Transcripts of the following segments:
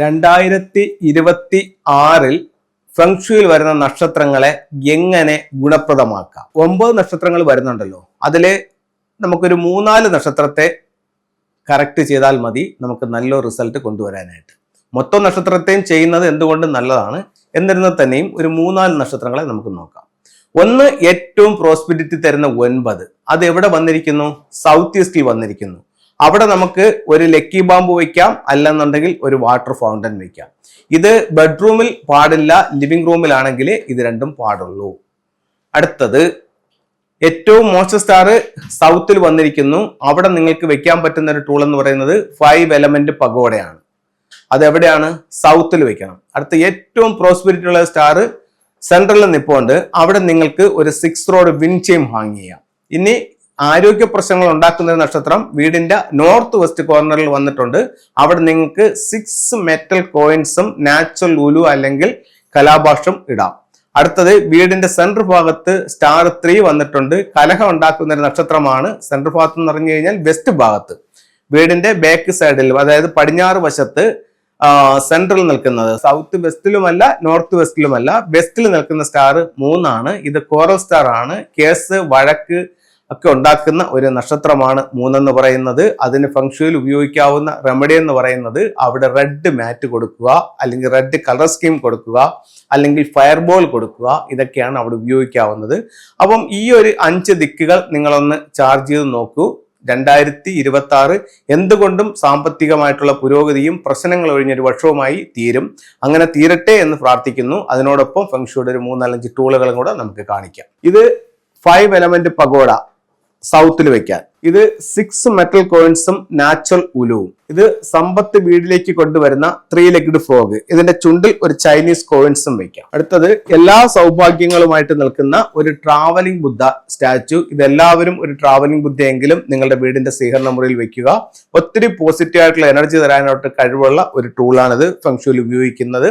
2026 ഫെങ്ഷുയിൽ വരുന്ന നക്ഷത്രങ്ങളെ എങ്ങനെ ഗുണപ്രദമാക്കാം? 9 നക്ഷത്രങ്ങൾ വരുന്നുണ്ടല്ലോ, അതില് നമുക്കൊരു 3-4 നക്ഷത്രത്തെ കറക്റ്റ് ചെയ്താൽ മതി നമുക്ക് നല്ലൊരു റിസൾട്ട് കൊണ്ടുവരാനായിട്ട്. മൊത്തം നക്ഷത്രത്തെയും ചെയ്യുന്നത് എന്തുകൊണ്ട് നല്ലതാണ്. എന്നിരുന്നാൽ തന്നെയും ഒരു 3-4 നക്ഷത്രങ്ങളെ നമുക്ക് നോക്കാം. ഒന്ന്, ഏറ്റവും പ്രോസ്പെരിറ്റി തരുന്ന 9, അത് എവിടെ വന്നിരിക്കുന്നു? സൗത്ത് ഈസ്റ്റിൽ വന്നിരിക്കുന്നു. അവിടെ നമുക്ക് ഒരു ലക്കി ബാമ്പ് വയ്ക്കാം, അല്ലെന്നുണ്ടെങ്കിൽ ഒരു വാട്ടർ ഫൗണ്ടൻ വയ്ക്കാം. ഇത് ബെഡ്റൂമിൽ പാടില്ല, ലിവിംഗ് റൂമിലാണെങ്കിൽ ഇത് രണ്ടും പാടുള്ളൂ. അടുത്തത്, ഏറ്റവും മോശം സ്റ്റാർ സൗത്തിൽ വന്നിരിക്കുന്നു. അവിടെ നിങ്ങൾക്ക് വെക്കാൻ പറ്റുന്ന ഒരു ടൂൾ എന്ന് പറയുന്നത് 5 എലമെന്റ് പഗോഡയാണ്. അതെവിടെയാണ്? സൗത്തിൽ വെക്കണം. അടുത്ത ഏറ്റവും പ്രോസ്പെരിറ്റി ഉള്ള സ്റ്റാർ സെൻട്രലിൽ നിൽപ്പുണ്ട്. അവിടെ നിങ്ങൾക്ക് ഒരു 6 റോഡ് വിൻ ചെയിൻ ഹാങ് ചെയ്യാം. ഇനി ആരോഗ്യ പ്രശ്നങ്ങൾ ഉണ്ടാക്കുന്ന നക്ഷത്രം വീടിന്റെ നോർത്ത് വെസ്റ്റ് കോർണറിൽ വന്നിട്ടുണ്ട്. അവിടെ നിങ്ങൾക്ക് 6 മെറ്റൽ കോയിൻസും നാച്ചുറൽ ഉലു അല്ലെങ്കിൽ കലാഭാഷം ഇടാം. അടുത്തത്, വീടിന്റെ സെൻട്രൽ ഭാഗത്ത് സ്റ്റാർ 3 വന്നിട്ടുണ്ട്. കലഹം ഉണ്ടാക്കുന്ന ഒരു നക്ഷത്രമാണ്. സെൻട്രൽ ഭാഗത്ത് എന്ന് പറഞ്ഞു കഴിഞ്ഞാൽ വെസ്റ്റ് ഭാഗത്ത്, വീടിന്റെ ബാക്ക് സൈഡിൽ, അതായത് പടിഞ്ഞാറ് വശത്ത് സെൻട്രൽ നിൽക്കുന്നത്. സൗത്ത് വെസ്റ്റിലുമല്ല നോർത്ത് വെസ്റ്റിലുമല്ല, വെസ്റ്റിൽ നിൽക്കുന്ന സ്റ്റാർ 3 ആണ്. ഇത് കോറൽ സ്റ്റാർ ആണ്. കേസ്, വഴക്ക് ഒക്കെ ഉണ്ടാക്കുന്ന ഒരു നക്ഷത്രമാണ് 3 എന്ന് പറയുന്നത്. അതിന് ഫെങ്ഷുയിൽ ഉപയോഗിക്കാവുന്ന റെമഡി എന്ന് പറയുന്നത് അവിടെ റെഡ് മാറ്റ് കൊടുക്കുക, അല്ലെങ്കിൽ റെഡ് കളർ സ്കീം കൊടുക്കുക, അല്ലെങ്കിൽ ഫയർബോൾ കൊടുക്കുക. ഇതൊക്കെയാണ് അവിടെ ഉപയോഗിക്കാവുന്നത്. അപ്പം ഈ ഒരു 5 ദിക്കുകൾ നിങ്ങളൊന്ന് ചാർജ് ചെയ്ത് നോക്കൂ. 2026 എന്തുകൊണ്ടും സാമ്പത്തികമായിട്ടുള്ള പുരോഗതിയും പ്രശ്നങ്ങൾ ഒഴിഞ്ഞൊരു വർഷവുമായി തീരും. അങ്ങനെ തീരട്ടെ എന്ന് പ്രാർത്ഥിക്കുന്നു. അതിനോടൊപ്പം ഫെങ്ഷുയുടെ ഒരു 3-4 ടൂളുകളും കൂടെ നമുക്ക് കാണിക്കാം. ഇത് 5 എലമെന്റ് പഗോഡ സൗത്തിൽ വെക്കാൻ. ഇത് 6 മെറ്റൽ കോയിൻസും നാച്ചുറൽ ഉലുവും. ഇത് സമ്പത്ത് വീട്ടിലേക്ക് കൊണ്ടുവരുന്ന 3 ലെഗ്ഡ് ഫ്രോഗ്. ഇതിന്റെ ചുണ്ടിൽ ഒരു ചൈനീസ് കോയിൻസും വെക്കാം. അടുത്തത്, എല്ലാ സൗഭാഗ്യങ്ങളുമായിട്ട് നിൽക്കുന്ന ഒരു ട്രാവലിംഗ് ബുദ്ധ സ്റ്റാച്ചു. ഇതെല്ലാവരും ഒരു ട്രാവലിംഗ് ബുദ്ധയെങ്കിലും നിങ്ങളുടെ വീടിന്റെ സ്വീകരണ മുറിയിൽ വെക്കുക. ഒത്തിരി പോസിറ്റീവ് ആയിട്ടുള്ള എനർജി തരാനായിട്ട് കഴിവുള്ള ഒരു ടൂളാണിത് ഫെങ്ഷുയിൽ ഉപയോഗിക്കുന്നത്.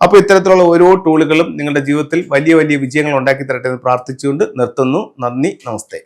അപ്പോൾ ഇത്തരത്തിലുള്ള ഓരോ ടൂളുകളും നിങ്ങളുടെ ജീവിതത്തിൽ വലിയ വലിയ വിജയങ്ങൾ ഉണ്ടാക്കി തരട്ടെ എന്ന് പ്രാർത്ഥിച്ചുകൊണ്ട് നിർത്തുന്നു. നന്ദി, നമസ്തേ.